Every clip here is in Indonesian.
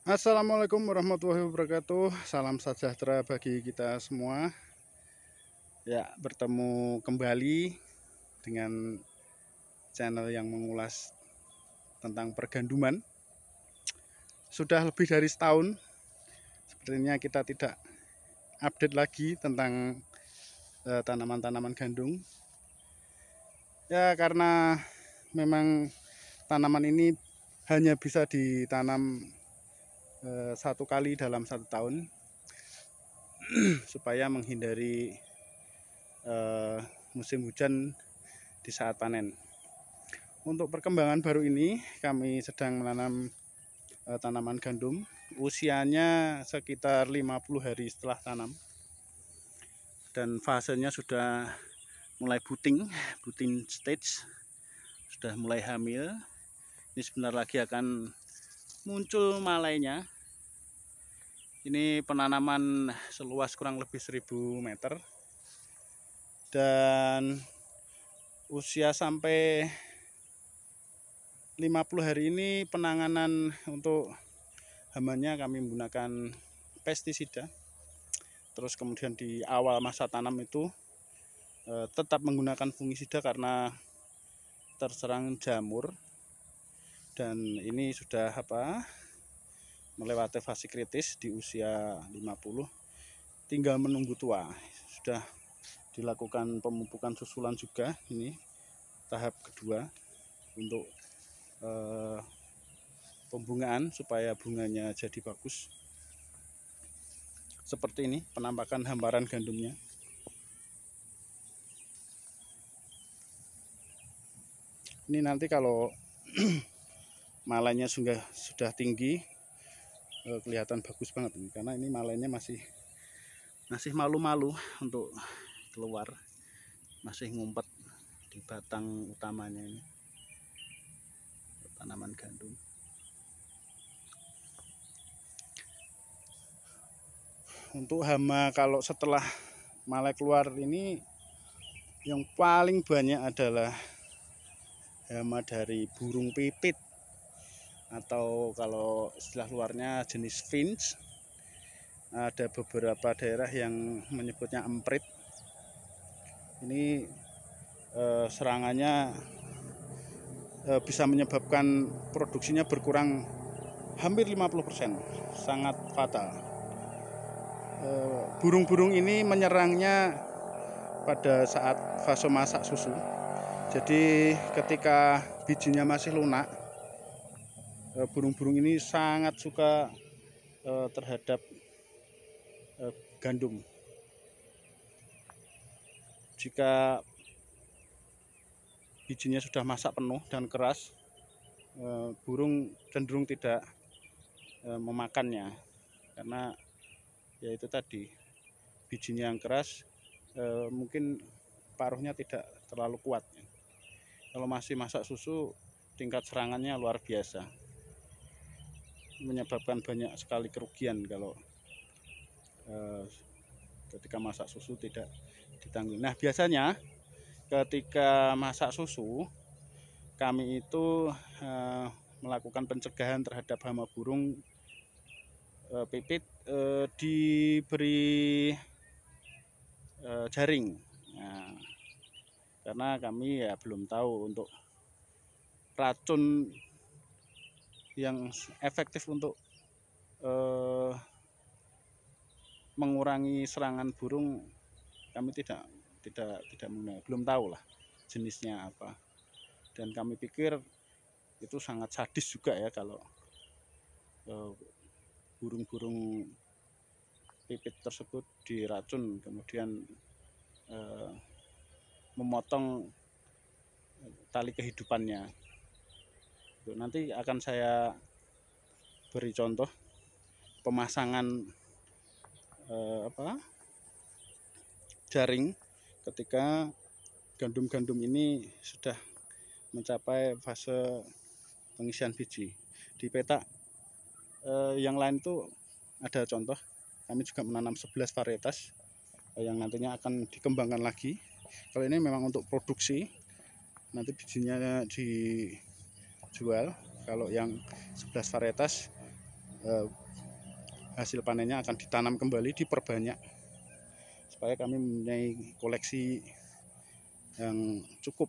Assalamualaikum warahmatullahi wabarakatuh. Salam sejahtera bagi kita semua. Ya, bertemu kembali dengan channel yang mengulas tentang perganduman. Sudah lebih dari setahun, sepertinya kita tidak update lagi tentang tanaman-tanaman gandum. Ya, karena memang tanaman ini hanya bisa ditanam satu kali dalam satu tahun supaya menghindari musim hujan di saat panen. Untuk perkembangan baru ini kami sedang menanam tanaman gandum. Usianya sekitar 50 hari setelah tanam dan fasenya sudah mulai buting stage, sudah mulai hamil. Ini sebentar lagi akan muncul malainya. Ini penanaman seluas kurang lebih 1000 meter dan usia sampai 50 hari ini penanganan untuk hamanya kami menggunakan pestisida. Terus kemudian di awal masa tanam itu tetap menggunakan fungisida karena terserang jamur, dan ini sudah melewati fase kritis di usia 50, tinggal menunggu tua. Sudah dilakukan pemupukan susulan juga, ini tahap kedua untuk pembungaan supaya bunganya jadi bagus. Seperti ini penampakan hamparan gandumnya. Ini nanti kalau malainya sudah tinggi, kelihatan bagus banget ini, karena ini malainya masih malu-malu untuk keluar, masih ngumpet di batang utamanya ini tanaman gandum. Untuk hama kalau setelah malai keluar ini yang paling banyak adalah hama dari burung pipit, atau kalau istilah luarnya jenis finch. Ada beberapa daerah yang menyebutnya emprit. Ini serangannya bisa menyebabkan produksinya berkurang hampir 50%, sangat fatal. Burung-burung ini menyerangnya pada saat fase masak susu. Jadi ketika bijinya masih lunak, burung-burung ini sangat suka terhadap gandum. Jika bijinya sudah masak penuh dan keras, burung cenderung tidak memakannya, karena ya itu tadi, bijinya yang keras, mungkin paruhnya tidak terlalu kuat. Kalau masih masak susu, tingkat serangannya luar biasa, menyebabkan banyak sekali kerugian kalau ketika masak susu tidak ditanggung. Nah, biasanya ketika masak susu kami itu melakukan pencegahan terhadap hama burung pipit, diberi jaring. Nah, karena kami ya belum tahu untuk racun yang efektif untuk mengurangi serangan burung, kami tidak menggunakan, belum tahu lah jenisnya apa. Dan kami pikir itu sangat sadis juga ya kalau burung-burung pipit tersebut diracun kemudian memotong tali kehidupannya. Nanti akan saya beri contoh pemasangan jaring ketika gandum-gandum ini sudah mencapai fase pengisian biji. Di petak yang lain itu ada contoh, kami juga menanam 11 varietas yang nantinya akan dikembangkan lagi. Kalau ini memang untuk produksi, nanti bijinya dijual. Kalau yang 11 varietas hasil panennya akan ditanam kembali, diperbanyak, supaya kami mempunyai koleksi yang cukup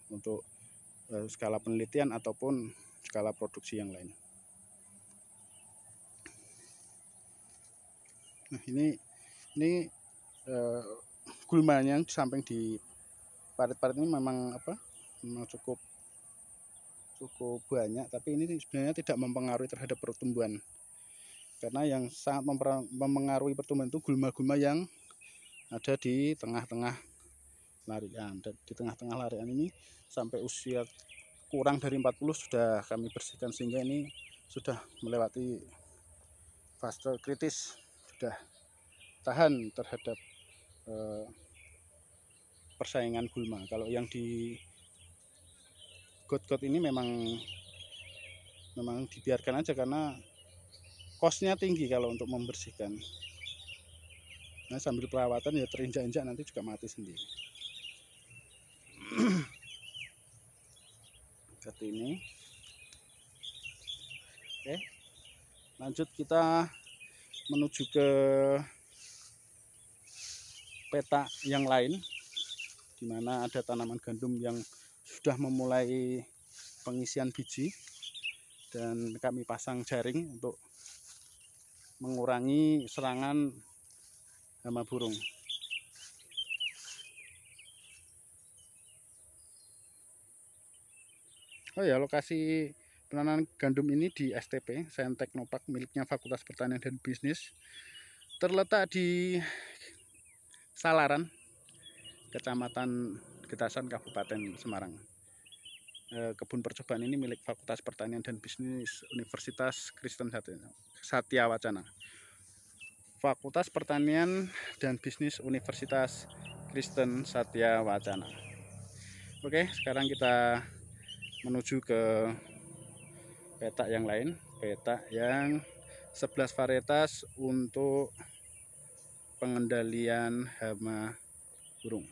untuk skala penelitian ataupun skala produksi yang lain. Nah, ini gulmanya yang samping di parit-parit ini memang memang cukup banyak, tapi ini sebenarnya tidak mempengaruhi terhadap pertumbuhan, karena yang sangat mempengaruhi pertumbuhan itu gulma-gulma yang ada di tengah-tengah larian. Dan di tengah-tengah larian ini sampai usia kurang dari 40 sudah kami bersihkan, sehingga ini sudah melewati fase kritis, sudah tahan terhadap persaingan gulma. Kalau yang di got-got ini memang dibiarkan aja, karena kosnya tinggi kalau untuk membersihkan. Nah, sambil perawatan ya terinjak-injak, nanti juga mati sendiri. Seperti ini. Oke, lanjut kita menuju ke peta yang lain, di mana ada tanaman gandum yang sudah memulai pengisian biji, dan kami pasang jaring untuk mengurangi serangan hama burung. Oh ya, lokasi penanaman gandum ini di STP, Sains Teknopark, miliknya Fakultas Pertanian dan Bisnis, terletak di Salaran, Kecamatan Getasan, Kabupaten Semarang. Kebun percobaan ini milik Fakultas Pertanian dan Bisnis Universitas Kristen Satya Wacana. Fakultas Pertanian dan Bisnis Universitas Kristen Satya Wacana. Oke, sekarang kita menuju ke petak yang lain, petak yang 11 varietas untuk pengendalian hama burung.